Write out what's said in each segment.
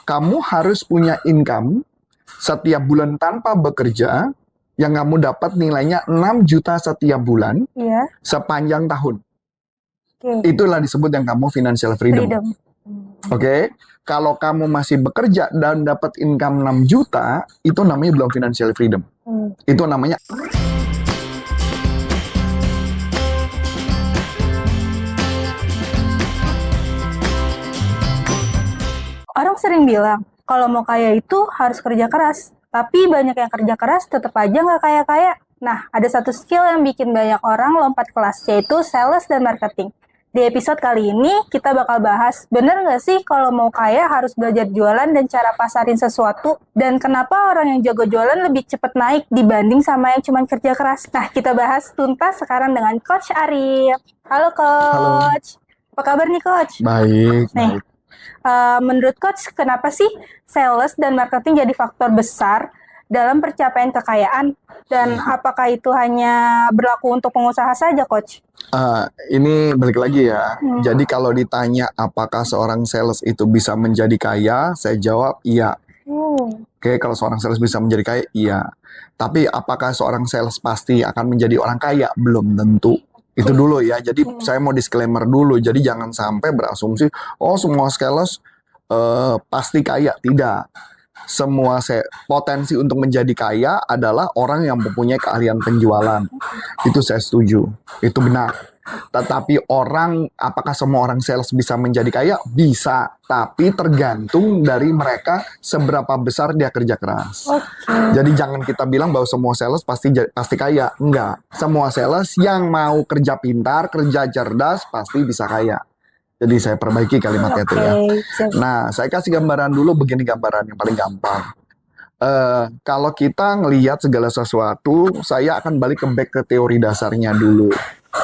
kamu harus punya income setiap bulan tanpa bekerja yang kamu dapat nilainya 6 juta setiap bulan Iya. sepanjang tahun. Oke. Itulah disebut yang kamu financial freedom. Oke. Kalau kamu masih bekerja dan dapat income 6 juta, itu namanya belum financial freedom. Itu namanya Orang sering bilang, kalau mau kaya itu harus kerja keras. Tapi banyak yang kerja keras tetap aja nggak kaya-kaya. Nah, ada satu skill yang bikin banyak orang lompat kelas, yaitu sales dan marketing. Di episode kali ini, kita bakal bahas, bener nggak sih kalau mau kaya harus belajar jualan dan cara pasarin sesuatu? Dan kenapa orang yang jago jualan lebih cepat naik dibanding sama yang cuma kerja keras? Nah, kita bahas tuntas sekarang dengan Coach Arif. Halo, Coach. Apa kabar nih, Coach? baik. Nih, menurut Coach, kenapa sih sales dan marketing jadi faktor besar dalam pencapaian kekayaan? Dan apakah itu hanya berlaku untuk pengusaha saja, Coach? Ini balik lagi ya. Jadi kalau ditanya apakah seorang sales itu bisa menjadi kaya, saya jawab iya. Oke, kalau seorang sales bisa menjadi kaya, iya. Tapi apakah seorang sales pasti akan menjadi orang kaya? Belum tentu. Itu dulu ya. Jadi saya mau disclaimer dulu. Jadi jangan sampai berasumsi, oh semua sales pasti kaya. Tidak. Semua potensi untuk menjadi kaya adalah orang yang mempunyai keahlian penjualan. Itu saya setuju. Itu benar. Tetapi apakah semua orang sales bisa menjadi kaya? Bisa. Tapi tergantung dari mereka seberapa besar dia kerja keras. Jadi jangan kita bilang bahwa semua sales pasti kaya. Enggak. Semua sales yang mau kerja pintar, kerja cerdas, pasti bisa kaya. Jadi saya perbaiki kalimatnya itu ya. Nah, saya kasih gambaran dulu, begini gambaran yang paling gampang. Kalau kita ngelihat segala sesuatu, saya akan balik ke teori dasarnya dulu.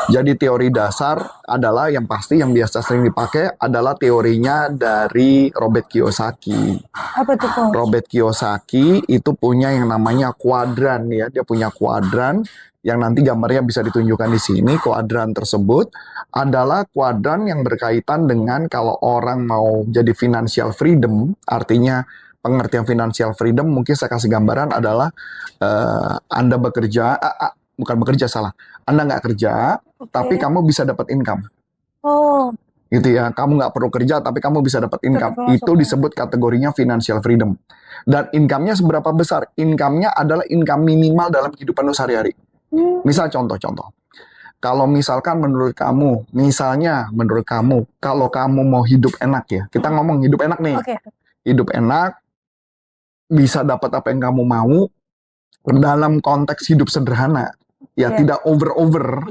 Jadi teori dasar adalah yang pasti yang biasa sering dipakai adalah teorinya dari Robert Kiyosaki. Apa tuh, Coach? Robert Kiyosaki itu punya yang namanya kuadran ya. Dia punya kuadran yang nanti gambarnya bisa ditunjukkan di sini. Kuadran tersebut adalah kuadran yang berkaitan dengan kalau orang mau jadi financial freedom, artinya pengertian financial freedom, mungkin saya kasih gambaran adalah Anda bekerja, bukan bekerja, salah. Anda nggak kerja, tapi kamu bisa dapat income. Gitu ya, kamu nggak perlu kerja, tapi kamu bisa dapat income. Itu disebut kategorinya financial freedom. Dan income-nya seberapa besar? Income-nya adalah income minimal dalam kehidupan sehari-hari. Misal contoh-contoh. Kalau misalkan menurut kamu, kalau kamu mau hidup enak ya, kita ngomong hidup enak nih. Hidup enak, bisa dapat apa yang kamu mau, dalam konteks hidup sederhana. Ya, tidak over-over.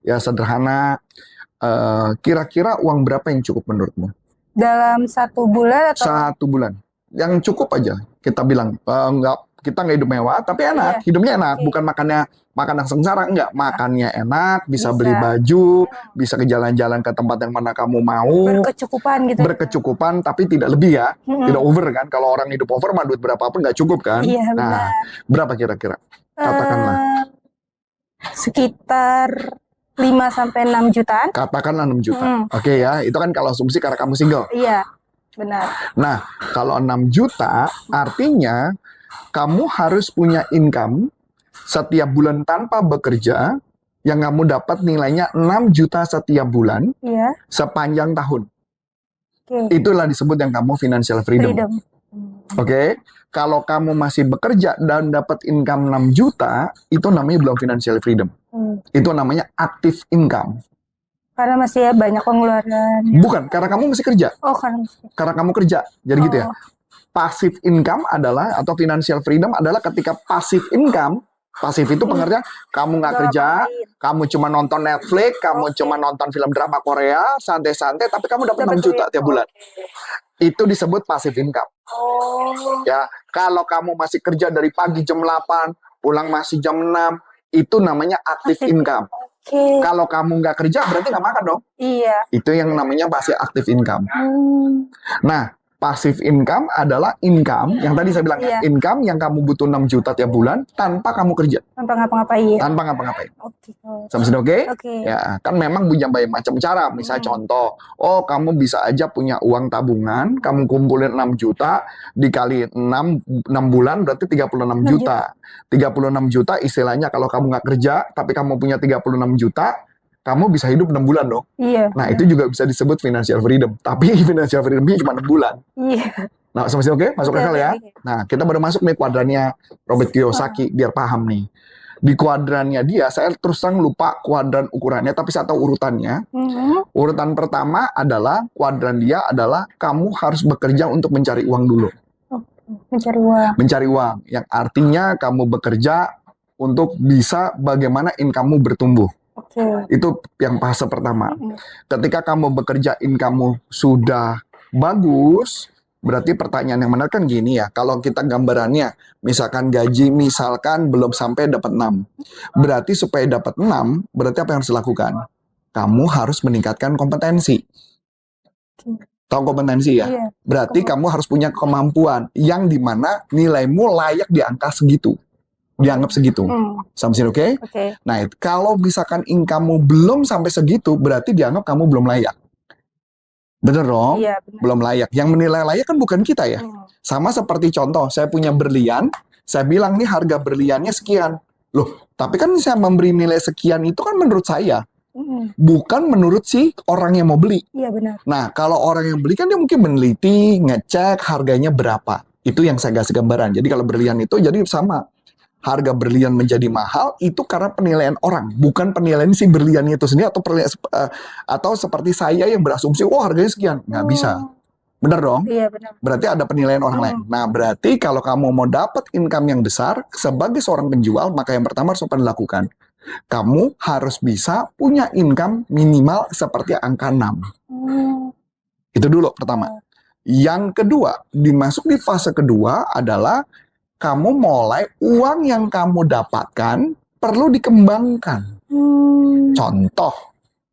Ya, sederhana. Kira-kira uang berapa yang cukup menurutmu? Dalam 1 bulan atau? 1 bulan. Yang cukup aja. Kita bilang, kita nggak hidup mewah, tapi enak. Hidupnya enak. Bukan makan yang sengsara, enggak. Makannya enak, bisa beli baju, bisa ke jalan-jalan ke tempat yang mana kamu mau. Berkecukupan gitu. Berkecukupan, tapi tidak lebih ya. Tidak over kan. Kalau orang hidup over, mah duit berapapun nggak cukup kan. Nah, berapa kira-kira? Katakanlah. Sekitar 5-6 jutaan. Katakanlah 6 juta. Oke ya, itu kan kalau asumsi karena kamu single. Iya, benar. Nah, kalau 6 juta, artinya kamu harus punya income setiap bulan tanpa bekerja yang kamu dapat nilainya 6 juta setiap bulan sepanjang tahun. Itulah disebut yang kamu financial freedom. Oke, kalau kamu masih bekerja dan dapat income 6 juta, itu namanya belum financial freedom. Itu namanya active income. Karena masih banyak pengeluaran. Bukan, karena kamu masih kerja. Karena kamu kerja. Jadi gitu ya. Passive income adalah, atau financial freedom adalah ketika passive income. Pasif itu pengertian kamu nggak kerja, kamu cuma nonton Netflix, kamu cuma nonton film drama Korea, santai-santai, tapi kamu dapat 6 juta tiap bulan. Itu disebut passive income. Ya, kalau kamu masih kerja dari pagi jam 8, pulang masih jam 6, itu namanya active income. Kalau kamu nggak kerja, berarti nggak makan dong. Iya. Itu yang namanya passive active income. Nah, Passive income adalah income yang tadi saya bilang Iya. income yang kamu butuh 6 juta tiap bulan tanpa kamu kerja, Tanpa ngapa-ngapain. tanpa ngapa-ngapain. Oke. Sampai sini oke? Oke. Ya, kan memang punya banyak macam cara. Misalnya contoh, oh kamu bisa aja punya uang tabungan, kamu kumpulin 6 juta, dikali 6 bulan berarti 36 juta. 36 juta istilahnya kalau kamu nggak kerja, tapi kamu punya 36 juta, kamu bisa hidup 6 bulan dong. Iya. Nah, itu juga bisa disebut financial freedom. Tapi financial freedom-nya cuma 6 bulan. Iya. Nah, sampai sini oke? Masuk Oke, akal ya? oke. Nah, kita baru masuk nih kuadrannya Robert Kiyosaki, biar paham nih. Di kuadrannya dia, saya terus terang lupa kuadran ukurannya, tapi saya tahu urutannya. Urutan pertama adalah, kuadran dia adalah, kamu harus bekerja untuk mencari uang dulu. Mencari uang. Mencari uang, yang artinya kamu bekerja untuk bisa bagaimana income-mu bertumbuh. Oke. Itu yang fase pertama. Ketika kamu bekerja, income-mu sudah bagus, berarti pertanyaan yang menarik kan gini ya, kalau kita gambarannya, misalkan gaji, misalkan belum sampai dapat 6. Berarti supaya dapat 6, berarti apa yang harus dilakukan? Kamu harus meningkatkan kompetensi. Tahu kompetensi ya? Iya. Berarti kamu harus punya kemampuan, yang dimana nilaimu layak di angka segitu. Dianggap segitu. Sampai sini oke? Oke. Nah, kalau misalkan income-mu belum sampai segitu, berarti dianggap kamu belum layak. Bener dong? Iya, benar. Belum layak. Yang menilai layak kan bukan kita ya. Sama seperti contoh, saya punya berlian, saya bilang nih harga berliannya sekian. Loh, tapi kan saya memberi nilai sekian itu kan menurut saya. Bukan menurut si orang yang mau beli. Iya, benar. Nah, kalau orang yang beli kan dia mungkin meneliti, ngecek harganya berapa. Itu yang saya kasih gambaran. Jadi kalau berlian itu jadi sama. Harga berlian menjadi mahal itu karena penilaian orang, bukan penilaian si berliannya itu sendiri atau seperti saya yang berasumsi, oh harganya sekian. Nggak bisa. Bener dong? Iya, benar. Berarti ada penilaian orang lain. Nah, berarti kalau kamu mau dapat income yang besar sebagai seorang penjual, maka yang pertama harus apa yang dilakukan? Kamu harus bisa punya income minimal seperti angka 6. Itu dulu pertama. Yang kedua, dimasuk di fase kedua adalah kamu mulai uang yang kamu dapatkan perlu dikembangkan. Contoh,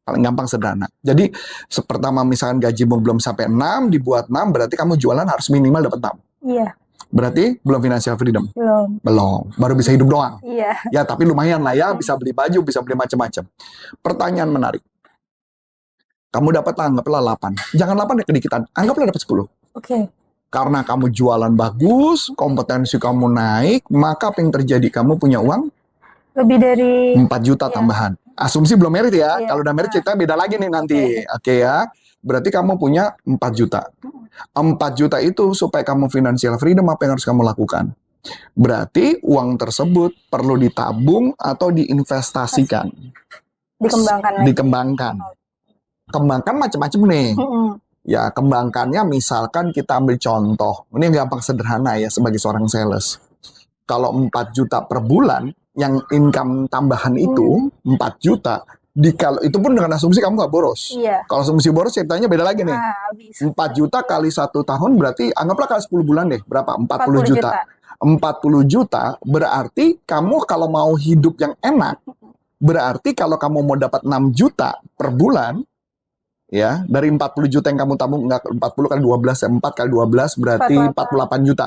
paling gampang sederhana. Jadi, pertama misalkan gajimu belum sampai 6, dibuat 6, berarti kamu jualan harus minimal dapat 6. Iya. Berarti belum financial freedom? Belum. Belum. Baru bisa hidup doang. Iya. Ya, tapi lumayan lah ya, bisa beli baju, bisa beli macam-macam. Pertanyaan menarik. Kamu dapat anggaplah 8. Jangan 8 ya kedikitan, anggaplah dapat 10. Oke. Karena kamu jualan bagus, kompetensi kamu naik, maka apa yang terjadi? Kamu punya uang Lebih dari 4 juta tambahan. Asumsi belum merit ya. Iya. Kalau udah merit cerita beda lagi nih nanti. Oke ya. Berarti kamu punya 4 juta. 4 juta itu supaya kamu financial freedom, apa yang harus kamu lakukan? Berarti uang tersebut perlu ditabung atau diinvestasikan. dikembangkan lagi. Dikembangkan. Kembangkan macam-macam nih. Ya, kembangkannya misalkan kita ambil contoh. Ini gampang sederhana ya sebagai seorang sales. Kalau 4 juta per bulan, yang income tambahan itu 4 juta, kalau itu pun dengan asumsi kamu nggak boros. Iya. Kalau asumsi boros ceritanya beda lagi nih. Habis. 4 juta kali 1 tahun berarti anggaplah kali 10 bulan deh. Berapa? 40 juta. 40 juta berarti kamu kalau mau hidup yang enak, berarti kalau kamu mau dapat 6 juta per bulan, ya, dari 40 juta yang kamu tabung, enggak 40 kali 12, 4 kali 12 berarti 48 juta.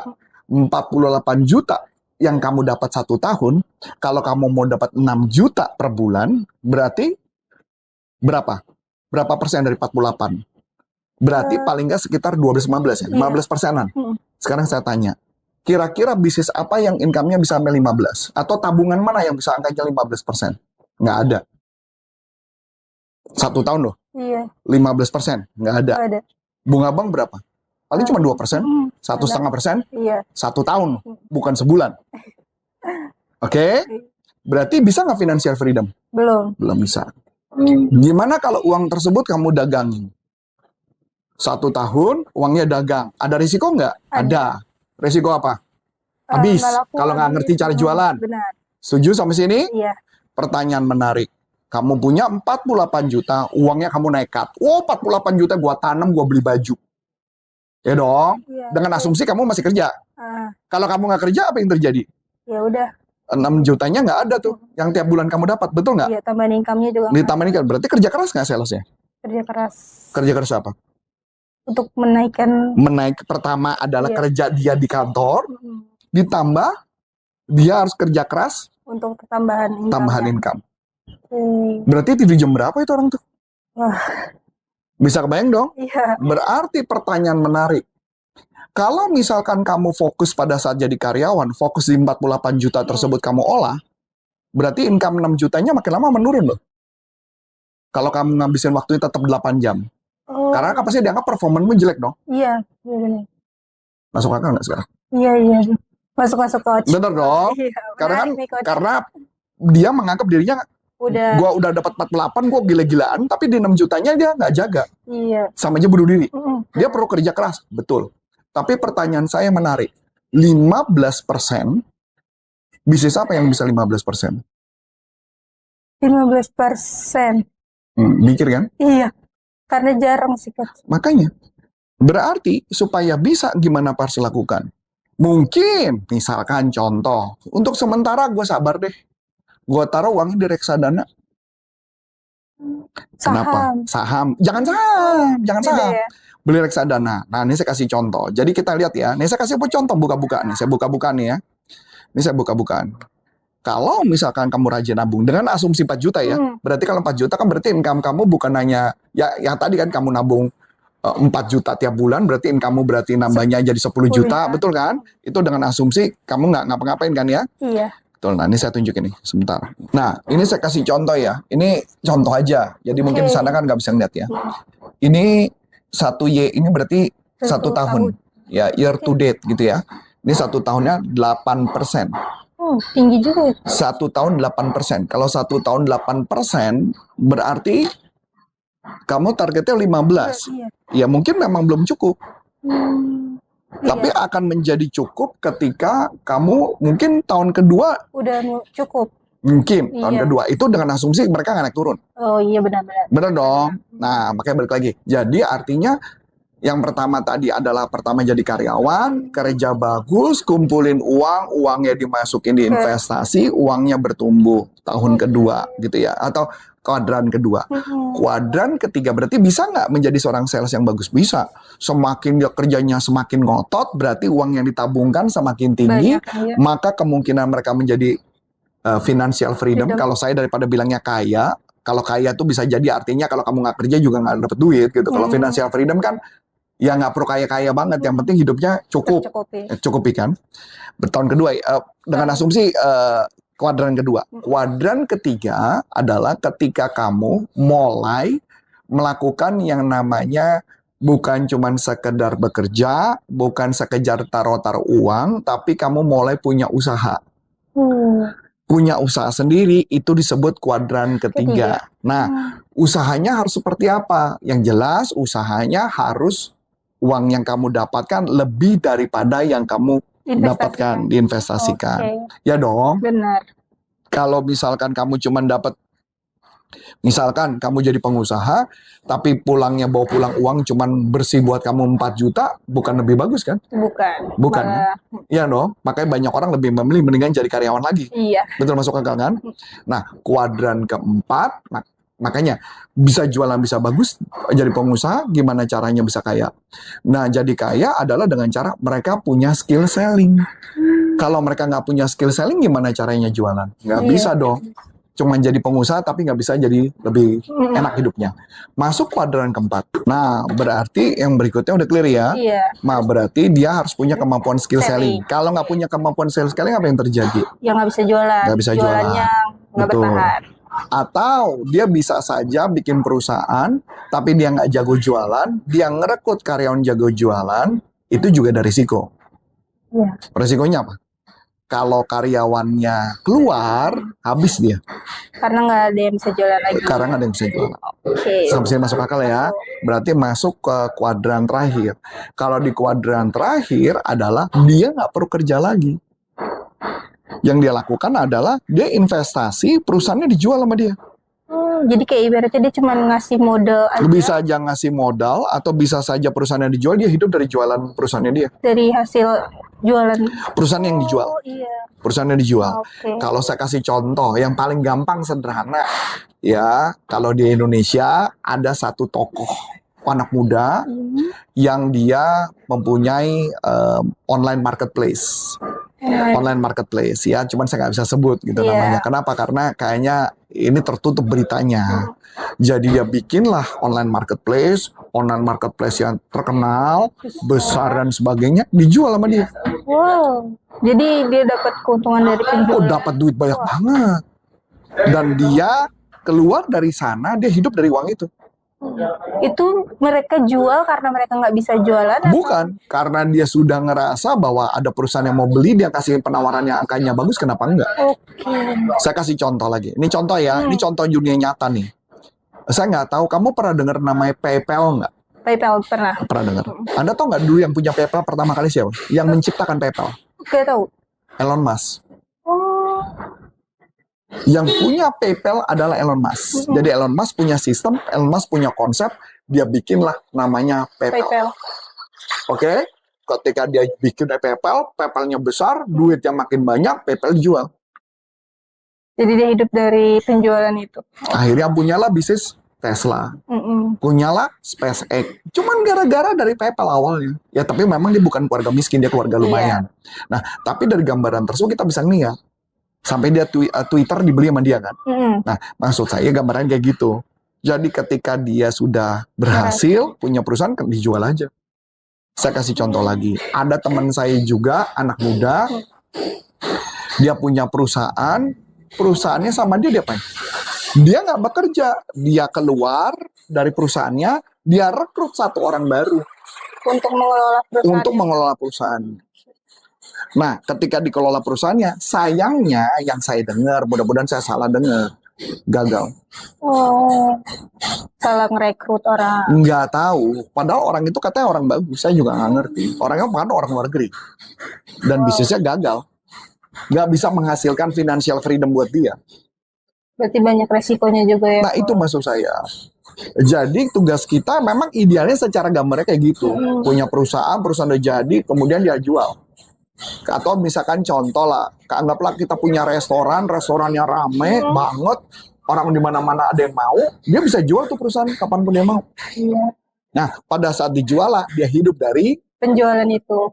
48 juta yang kamu dapat 1 tahun, kalau kamu mau dapat 6 juta per bulan, berarti berapa? Berapa persen dari 48? Berarti paling nggak sekitar 12-15 ya, 15 persenan. Sekarang saya tanya, kira-kira bisnis apa yang income-nya bisa sampai 15? Atau tabungan mana yang bisa angkanya 15%? Nggak ada. 1 tahun loh. Iya. 15%, nggak ada. Nggak ada. Bunga bank berapa? Paling cuma 2%, 1,5%, Iya. 1 tahun, bukan sebulan. Oke? Berarti bisa nggak financial freedom? Belum. Belum bisa. Gimana kalau uang tersebut kamu dagangin? 1 tahun, uangnya dagang. Ada risiko nggak? Ada. Risiko apa? Habis, kalau nggak ngerti cara jualan. Benar. Setuju sampai sini? Iya. Pertanyaan menarik. Kamu punya 48 juta, uangnya kamu nekat. Oh, 48 juta gua tanam, gua beli baju. Ya dong. Iya. Dengan asumsi kamu masih kerja. Kalau kamu nggak kerja, apa yang terjadi? Ya udah. 6 jutanya nggak ada tuh. Yang tiap bulan kamu dapat, betul nggak? Iya, tambahan income-nya juga. Ditambahin kan. Berarti kerja keras nggak salesnya? Kerja keras. Kerja keras apa? Untuk menaikkan. Pertama adalah Iya. kerja dia di kantor, ditambah dia harus kerja keras Untuk tambahan tambahan income. income. Berarti tidur jam berapa itu orang tuh? Wah, Bisa kebayang dong? iya. Berarti pertanyaan menarik. Kalau misalkan kamu fokus pada saat jadi karyawan, fokus di 48 juta tersebut kamu olah, berarti income 6 jutanya makin lama menurun loh. Kalau kamu ngabisin waktunya tetap 8 jam. Oh, Karena apa sih dianggap performanmu jelek dong? iya, benar. Masuk akal nggak sekarang? Iya. Masuk coach. Bener dong. Iya, Karena kan, menarik nih, coach. karena dia menganggap dirinya, Udah. gua udah dapat 48, gua gila-gilaan, tapi di 6 jutanya dia nggak jaga. Iya. Sama aja bunuh diri. Mm-mm. Dia perlu kerja keras, betul. Tapi pertanyaan saya menarik. 15%, bisnis apa yang bisa 15%? 15%. Mikir kan? Iya. Karena jarang sih, coach. Makanya, berarti supaya bisa gimana harus lakukan? Mungkin, misalkan contoh, untuk sementara gue sabar deh. Gue taruh uangnya di reksadana. Kenapa? Saham. Jangan saham. Jangan Beda saham. ya? Beli reksadana. Nah, ini saya kasih contoh. Jadi kita lihat ya. Ini saya kasih contoh buka-buka nih. Saya buka-buka nih ya. Ini saya buka-bukaan. Kalau misalkan kamu rajin nabung dengan asumsi 4 juta ya. Berarti kalau 4 juta kan berarti income kamu bukan hanya ya yang tadi kan kamu nabung 4 juta tiap bulan, berarti income kamu berarti nambahnya jadi 10 juta, betul kan? Itu dengan asumsi kamu nggak ngapa-ngapain kan ya? Iya. Betul. Nah, ini saya tunjukin nih sebentar. Nah, ini saya kasih contoh ya. Ini contoh aja. Jadi mungkin di sana kan nggak bisa ngeliat ya. Ini 1Y ini berarti 1 tahun. Ya, year to date gitu ya. Ini 1 tahunnya 8%. Tinggi juga. 1 tahun 8%. Kalau 1 tahun 8% berarti kamu targetnya 15. Iya. Ya mungkin memang belum cukup. Tapi Iya. akan menjadi cukup ketika kamu mungkin tahun kedua. Udah cukup. Mungkin tahun Iya. kedua. Itu dengan asumsi mereka nggak naik turun. Oh iya, benar-benar. Bener dong. Nah makanya balik lagi. Jadi artinya yang pertama tadi adalah pertama jadi karyawan, kerja bagus, kumpulin uang, uangnya dimasukin di investasi, uangnya bertumbuh tahun kedua gitu ya, atau kuadran kedua. Kuadran ketiga berarti bisa nggak menjadi seorang sales yang bagus? Bisa. Semakin dia kerjanya semakin ngotot, berarti uang yang ditabungkan semakin tinggi, Banyak, iya. maka kemungkinan mereka menjadi financial freedom. Kalau saya daripada bilangnya kaya, kalau kaya tuh bisa jadi artinya kalau kamu nggak kerja juga nggak dapet duit gitu. Kalau financial freedom kan ya nggak perlu kaya-kaya banget, yang penting hidupnya cukup. Cukupi kan. Bertahun kedua dengan asumsi kuadran kedua. Kuadran ketiga adalah ketika kamu mulai melakukan yang namanya bukan cuma sekedar bekerja, bukan sekedar taruh-taruh uang, tapi kamu mulai punya usaha. Punya usaha sendiri, itu disebut kuadran ketiga. Nah, usahanya harus seperti apa? Yang jelas usahanya harus uang yang kamu dapatkan lebih daripada yang kamu dapatkan, diinvestasikan. Ya dong. Benar. Kalau misalkan kamu cuma dapat, misalkan kamu jadi pengusaha, tapi pulangnya bawa pulang uang cuma bersih buat kamu 4 juta, bukan lebih bagus kan? Bukan. Iya dong. Makanya banyak orang lebih memilih mendingan jadi karyawan lagi. Iya. Betul, masuk akal kan? Nah, kuadran keempat, makanya bisa jualan bisa bagus, jadi pengusaha gimana caranya bisa kaya? Nah, jadi kaya adalah dengan cara mereka punya skill selling. Kalau mereka nggak punya skill selling, gimana caranya jualan? Nggak bisa dong. Cuma jadi pengusaha tapi nggak bisa jadi lebih enak hidupnya. Masuk kuadran keempat. Nah, berarti yang berikutnya udah clear ya? Iya. Nah, berarti dia harus punya kemampuan skill selling. Kalau nggak punya kemampuan skill selling, apa yang terjadi? Ya nggak bisa jualan. Nggak bisa jualan. Jualannya nggak bertahan. Atau dia bisa saja bikin perusahaan, tapi dia nggak jago jualan, dia ngerekrut karyawan jago jualan, itu juga ada risiko. Iya. Risikonya apa? Kalau karyawannya keluar, habis dia. Karena nggak ada yang bisa jualan lagi. Karena nggak ada yang bisa jualan. Sampai sini masuk akal ya? Berarti masuk ke kuadran terakhir. Kalau di kuadran terakhir adalah dia nggak perlu kerja lagi. Yang dia lakukan adalah dia investasi, perusahaannya dijual sama dia. Jadi kayak ibaratnya dia cuma ngasih modal aja. Bisa aja ngasih modal, atau bisa saja perusahaannya dijual, dia hidup dari jualan perusahaannya dia. Dari hasil jualan. Perusahaan yang dijual. Iya. Perusahaannya dijual. Kalau saya kasih contoh, yang paling gampang sederhana, ya kalau di Indonesia ada satu tokoh. anak muda yang dia mempunyai online marketplace. Online marketplace ya, cuman saya nggak bisa sebut gitu namanya. Kenapa? Karena kayaknya ini tertutup beritanya. Jadi dia bikinlah online marketplace yang terkenal, besar dan sebagainya, dijual sama dia. Wow. Jadi dia dapat keuntungan dari penjualan. Oh, dapat duit banyak banget. Dan dia keluar dari sana, dia hidup dari uang itu. Itu mereka jual karena mereka nggak bisa jualan? Bukan, karena dia sudah ngerasa bahwa ada perusahaan yang mau beli, dia kasih penawaran yang angkanya bagus, kenapa enggak? Oke. Saya kasih contoh lagi. Ini contoh ya, ini contoh dunia nyata nih. Saya nggak tahu, kamu pernah dengar namanya PayPal nggak? PayPal pernah. Pernah dengar. Anda tahu nggak dulu yang punya PayPal pertama kali siapa? Yang menciptakan PayPal? Oke, tahu. Elon Musk. Oh. Yang punya PayPal adalah Elon Musk. Jadi Elon Musk punya sistem, Elon Musk punya konsep, dia bikinlah namanya PayPal. Oke? Ketika dia bikin PayPal, PayPalnya besar, duitnya makin banyak, PayPal dijual. Jadi dia hidup dari penjualan itu. Akhirnya punyalah bisnis Tesla. Punyalah SpaceX. Cuman gara-gara dari PayPal awalnya. Ya tapi memang dia bukan keluarga miskin, dia keluarga lumayan. Nah, tapi dari gambaran tersebut kita bisa ngeliat. Sampai dia Twitter dibeli sama dia kan. Nah, maksud saya gambaran kayak gitu. Jadi ketika dia sudah berhasil punya perusahaan, dijual aja. Saya kasih contoh lagi. Ada teman saya juga, anak muda. Dia punya perusahaan. Perusahaannya sama dia apain? Dia nggak bekerja. Dia keluar dari perusahaannya. Dia rekrut satu orang baru. Untuk mengelola perusahaan. Nah, ketika dikelola perusahaannya, sayangnya yang saya dengar, mudah-mudahan saya salah dengar, gagal. Oh, salah ngerekrut orang. Nggak tahu. Padahal orang itu katanya orang bagus. Saya juga nggak ngerti. Orangnya kan orang luar negeri. Dan bisnisnya gagal. Nggak bisa menghasilkan financial freedom buat dia. Berarti banyak resikonya juga ya. Nah, itu maksud saya. Jadi tugas kita memang idealnya secara gambarnya kayak gitu. Punya perusahaan udah jadi, kemudian dia jual. Atau misalkan contoh lah, anggaplah kita punya restorannya rame banget, orang di mana-mana ada yang mau, dia bisa jual tuh perusahaan kapanpun dia mau. Nah, pada saat dijual lah, dia hidup dari penjualan itu.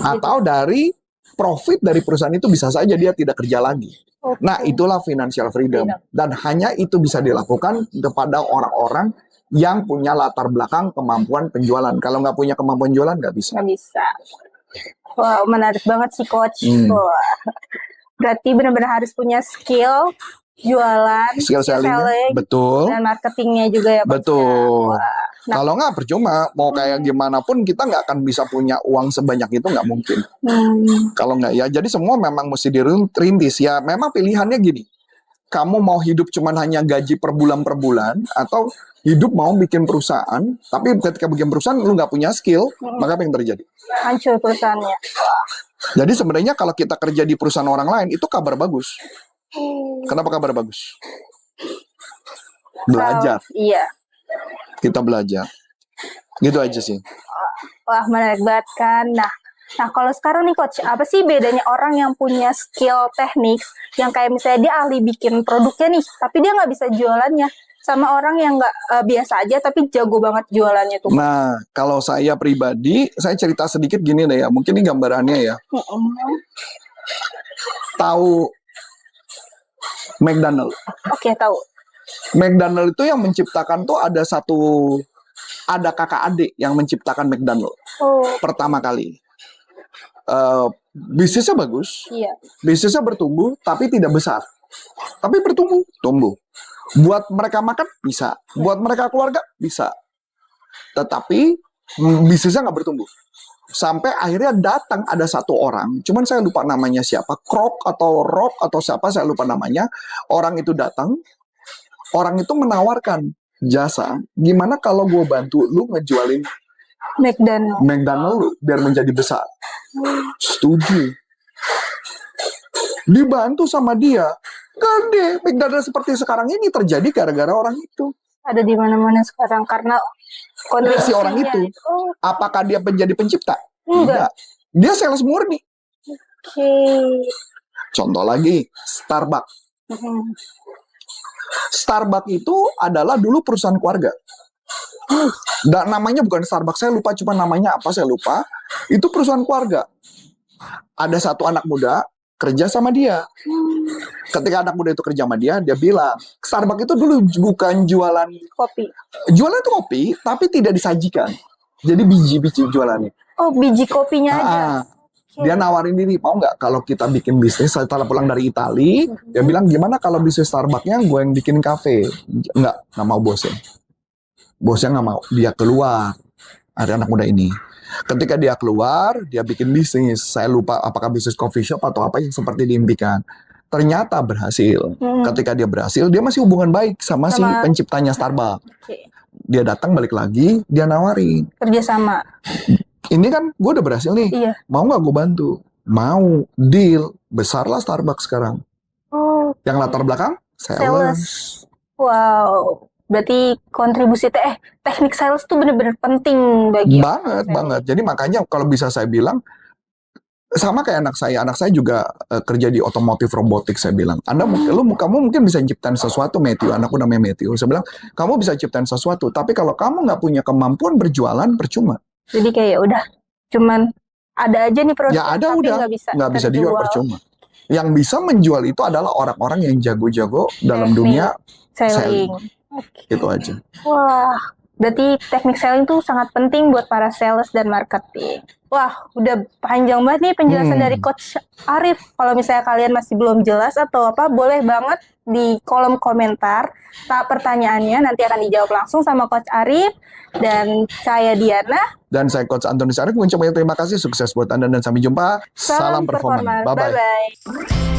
Atau dari profit dari perusahaan itu, bisa saja dia tidak kerja lagi. Nah, itulah financial freedom. Dan hanya itu bisa dilakukan kepada orang-orang yang punya latar belakang kemampuan penjualan. Kalau nggak punya kemampuan jualan, nggak bisa. Nggak bisa. Wow, menarik banget sih Coach. Wah. Berarti benar-benar harus punya skill jualan, skill selling, betul. Dan marketingnya juga ya Coach. Betul. Nah, kalau nggak percuma, mau kayak gimana pun kita nggak akan bisa punya uang sebanyak itu, nggak mungkin. Kalau nggak ya, jadi semua memang mesti dirintis ya. Memang pilihannya gini, kamu mau hidup cuman hanya gaji per bulan atau hidup mau bikin perusahaan, tapi ketika bikin perusahaan lu nggak punya skill, maka apa yang terjadi? Hancur perusahaannya. Jadi sebenarnya kalau kita kerja di perusahaan orang lain, itu kabar bagus. Kenapa kabar bagus? Belajar. Iya. Kita belajar. Gitu aja sih. Wah, menarik banget kan. Nah, kalau sekarang nih Coach, apa sih bedanya orang yang punya skill teknik, yang kayak misalnya dia ahli bikin produknya nih, tapi dia nggak bisa jualannya, sama orang yang nggak biasa aja tapi jago banget jualannya tuh? Nah, kalau saya pribadi, saya cerita sedikit gini deh ya, mungkin ini gambarannya ya. Tahu McDonald? Oke, tahu. McDonald itu yang menciptakan tuh ada kakak adik yang menciptakan McDonald. Pertama kali. Bisnisnya bagus. Iya. Bisnisnya bertumbuh, tapi tidak besar. Tapi bertumbuh, tumbuh. Buat mereka makan, bisa. Buat mereka keluarga, bisa. Tetapi bisnisnya nggak bertumbuh. Sampai akhirnya datang ada satu orang, cuman saya lupa namanya siapa, Rock atau siapa, saya lupa namanya. Orang itu datang, orang itu menawarkan jasa, gimana kalau gue bantu lu ngejualin McDonald lu biar menjadi besar. Setuju. Dibantu sama dia. Gede, McDonald seperti sekarang ini terjadi gara-gara orang itu. Ada di mana-mana sekarang karena si orang itu. Apakah dia menjadi pencipta? Enggak. Dia sales murni. Oke. Contoh lagi, Starbucks. Starbucks itu adalah dulu perusahaan keluarga. Dan namanya bukan Starbucks, saya lupa, cuma namanya apa saya lupa. Itu perusahaan keluarga. Ada satu anak muda kerja sama dia. Ketika anak muda itu kerja sama dia, dia bilang, Starbucks itu dulu bukan jualan Kopi. Jualan itu kopi, tapi tidak disajikan. Jadi biji-biji jualannya. Oh, biji kopinya aja. Dia nawarin diri, mau nggak kalau kita bikin bisnis setelah pulang dari Itali? Dia bilang, gimana kalau bisnis Starbucks-nya gue yang bikin kafe? Nggak mau bosnya. Bosnya nggak mau, dia keluar. Ada anak muda ini. Ketika dia keluar, dia bikin bisnis. Saya lupa apakah bisnis coffee shop atau apa yang seperti diimpikan. Ternyata berhasil. Ketika dia berhasil, dia masih hubungan baik sama si penciptanya Starbucks. Dia datang balik lagi, dia nawarin. Kerjasama. Ini kan gue udah berhasil nih. Iya. Mau nggak gue bantu? Mau. Deal. Besarlah Starbucks sekarang. Oh. Yang latar belakang? Sales. Wow. Berarti kontribusi teknik sales tuh benar-benar penting bagi banget. Jadi makanya kalau bisa saya bilang, sama kayak anak saya juga kerja di otomotif robotik. Saya bilang, kamu mungkin bisa ciptain sesuatu, Matthew. Anakku namanya Matthew. Saya bilang, kamu bisa ciptain sesuatu, tapi kalau kamu nggak punya kemampuan berjualan, percuma. Jadi kayak udah, cuman ada aja nih produk, ya ada, tapi udah nggak bisa dijual, percuma. Yang bisa menjual itu adalah orang-orang yang jago-jago dalam dunia selling. Itu aja. Wah, berarti teknik selling tuh sangat penting buat para sales dan marketing. Wah, udah panjang banget nih penjelasan dari Coach Arif. Kalau misalnya kalian masih belum jelas atau apa, boleh banget di kolom komentar. Pertanyaannya nanti akan dijawab langsung sama Coach Arif. Dan saya Diana. Dan saya Coach Antoni Sarif. Mengucapkan terima kasih, sukses buat Anda dan sampai jumpa. Salam performa. Bye-bye.